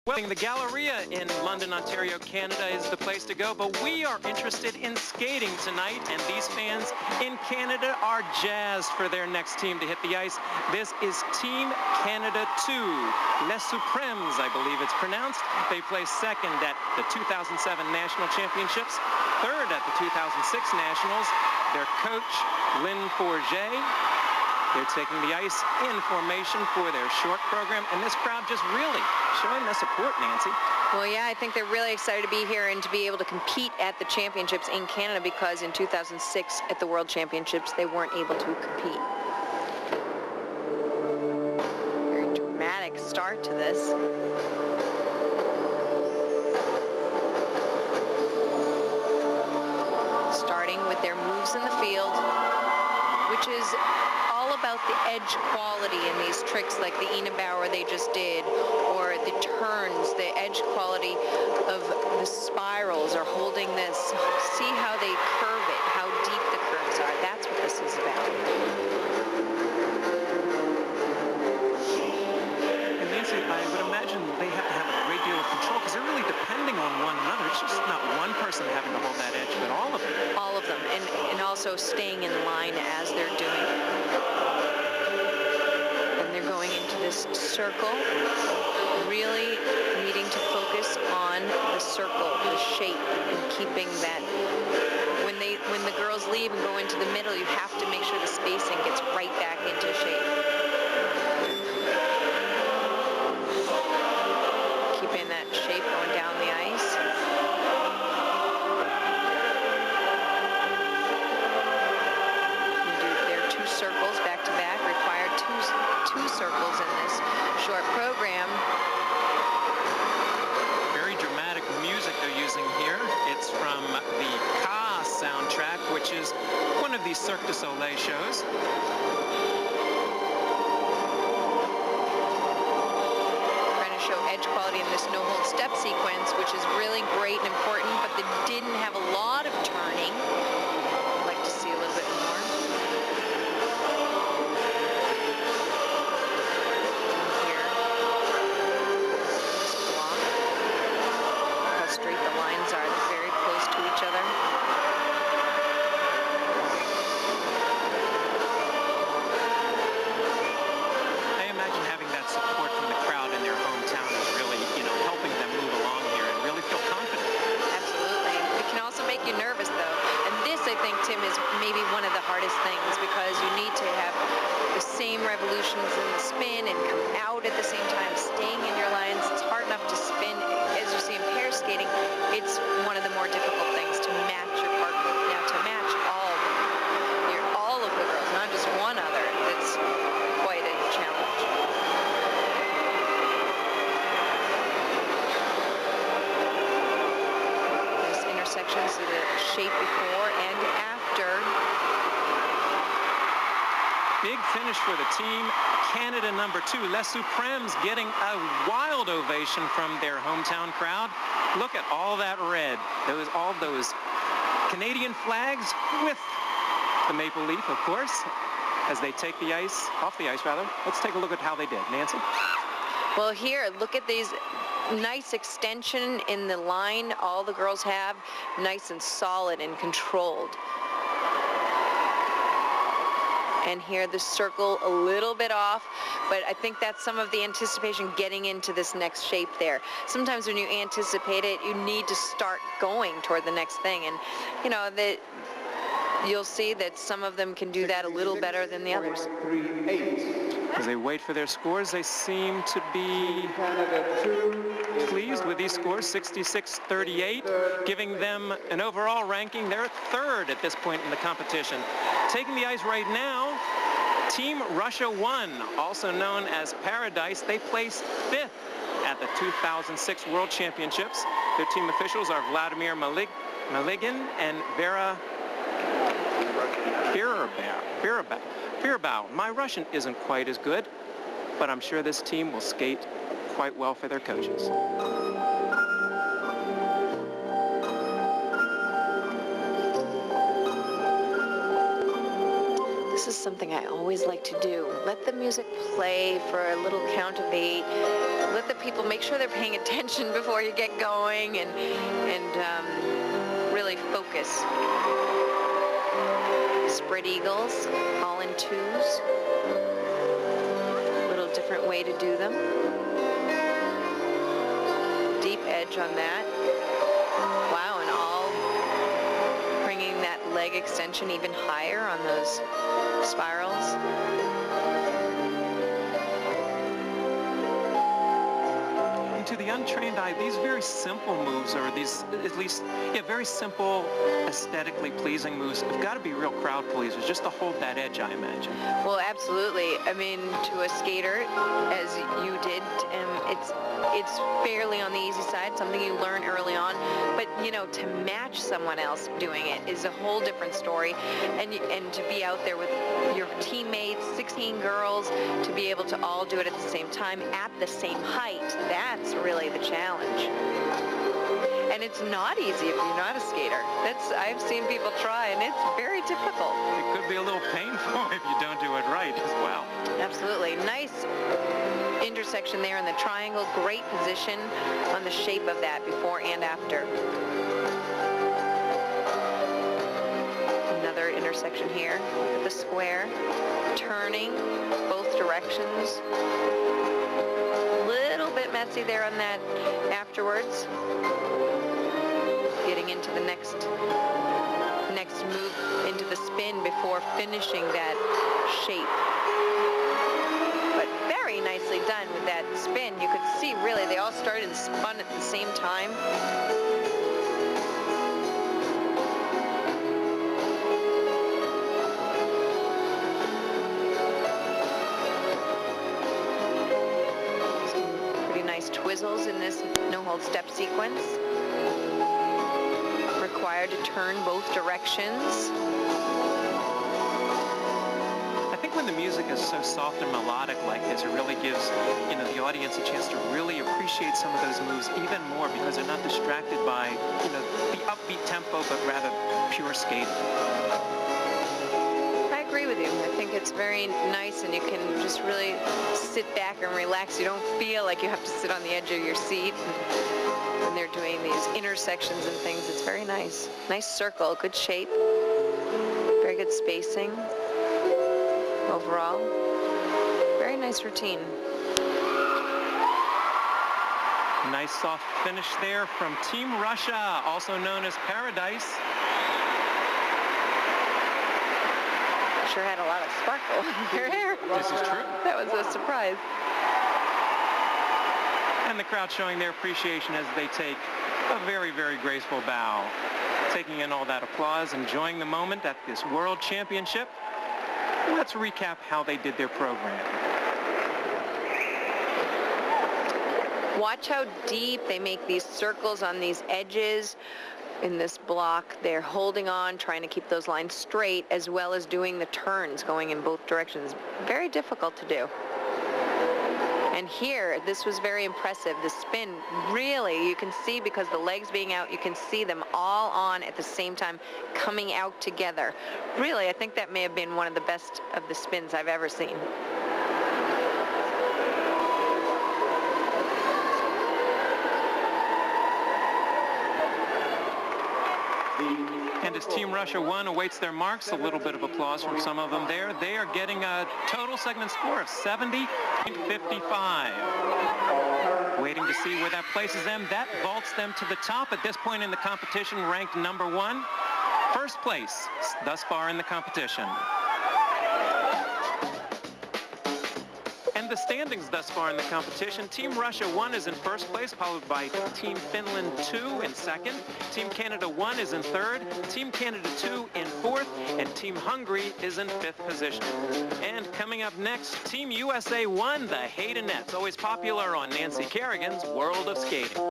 Well, the Galleria in London, Ontario, Canada is the place to go, but we are interested in skating tonight, and these fans in Canada are jazzed for their next team to hit the ice. This is Team Canada 2, Les Supremes, I believe it's pronounced. They placed second at the 2007 National Championships, third at the 2006 Nationals. Their coach, Lynn Forget. They're taking the ice in formation for their short program, and this crowd just really showing their support, Nancy. Well, yeah, I think they're really excited to be here and to be able to compete at the championships in Canada, because in 2006 at the World Championships, they weren't able to compete. Very dramatic start to this. Starting with their moves in the field, which is all about the edge quality in these tricks like the Ina Bauer they just did, or the turns, the edge quality of the spirals, or holding this. See how they curve it, how deep the curves are. That's what this is about. And Nancy, I would imagine they have to have a great deal of control, because they're really depending on one another. It's just not one person having to hold that edge, but all of them. All of them, and also staying in line as they're doing it. And they're going into this circle, really needing to focus on the circle, the shape, and keeping that. When the girls leave and go into the middle, you have to make sure the spacing gets right back into shape. Keeping that shape going down the ice. Circles back to back, required two circles in this short program. Very dramatic music they're using here. It's from the Ka soundtrack, which is one of these Cirque du Soleil shows. Trying to show edge quality in this no-hold step sequence, which is really great and important, but they didn't have a lot of turning. I'd like to see a little bit more. Maybe one of the hardest things, because you need to have the same revolutions in the spin and come out at the same time, staying in your lines. It's hard enough to spin. As you see in pair skating, it's one of the more difficult things to match your partner. Now, to match all of the girls, not just one other, that's quite a challenge. There's intersections of the shape before and after. Big finish for the team Canada number 2. Les Supremes getting a wild ovation from their hometown crowd. Look at all that red. All those Canadian flags with the maple leaf, of course, as they take the ice, off the ice rather. Let's take a look at how they did. Nancy? Well, here, look at these. Nice extension in the line all the girls have, nice and solid and controlled. And here the circle a little bit off, but I think that's some of the anticipation getting into this next shape there. Sometimes when you anticipate it, you need to start going toward the next thing, and you know that you'll see that some of them can do that a little better than the others. As they wait for their scores, they seem to be pleased with these scores, 66-38, giving them an overall ranking. They're third at this point in the competition. Taking the ice right now, Team Russia 1, also known as Paradise. They placed 5th at the 2006 World Championships. Their team officials are Vladimir Maligin and Vera Birabau. My Russian isn't quite as good, but I'm sure this team will skate quite well for their coaches. this is something I always like to do. Let the music play for a little count of 8. Let the people make sure they're paying attention before you get going, and really focus. Spread eagles, all in 2s. A little different way to do them. Deep edge on that. Wow, and all bringing that leg extension even higher on those spirals. To the untrained eye, these very simple moves, or these, at least, very simple, aesthetically pleasing moves, have got to be real crowd pleasers, just to hold that edge, I imagine. Well, absolutely. I mean, to a skater, as you did, it's fairly on the easy side, something you learn early on. But, you know, to match someone else doing it is a whole different story. And to be out there with your teammates, 16 girls, to be able to all do it at the same time, at the same height, that's really the challenge. And it's not easy if you're not a skater. I've seen people try, and it's very difficult. It could be a little painful if you don't do it right as well. Absolutely. Nice intersection there in the triangle. Great position on the shape of that before and after. Another intersection here with the square. Turning both directions. Little bit messy there on that afterwards. Getting into the next move into the spin before finishing that shape. But very nicely done with that spin. You could see really they all started and spun at the same time. Twizzles in this no-hold step sequence. Required to turn both directions. I think when the music is so soft and melodic like this, it really gives, the audience a chance to really appreciate some of those moves even more, because they're not distracted by, the upbeat tempo, but rather pure skating. I agree with you. I think it's very nice, and you can just really sit back and relax. You don't feel like you have to sit on the edge of your seat when they're doing these intersections and things. It's very nice. Nice circle, good shape, very good spacing overall. Very nice routine. Nice soft finish there from Team Russia, also known as Paradise. Sure had a lot of sparkle in their hair. This is true. That was a surprise. And the crowd showing their appreciation as they take a very, very graceful bow. Taking in all that applause, enjoying the moment at this World Championship. Let's recap how they did their program. Watch how deep they make these circles on these edges. In this block, they're holding on, trying to keep those lines straight, as well as doing the turns going in both directions. Very difficult to do. And here, this was very impressive. The spin, really, you can see, because the legs being out, you can see them all on at the same time, coming out together. Really, I think that may have been one of the best of the spins I've ever seen. And as Team Russia 1 awaits their marks, a little bit of applause from some of them there. They are getting a total segment score of 70.55. Waiting to see where that places them. That vaults them to the top at this point in the competition, ranked number 1. First place thus far in the competition. And the standings thus far in the competition: Team Russia 1 is in first place, followed by Team Finland 2 in second. Team Canada 1 is in third. Team Canada 2 in fourth. And Team Hungary is in fifth position. And coming up next, Team USA 1, the Haydenettes, always popular on Nancy Kerrigan's World of Skating.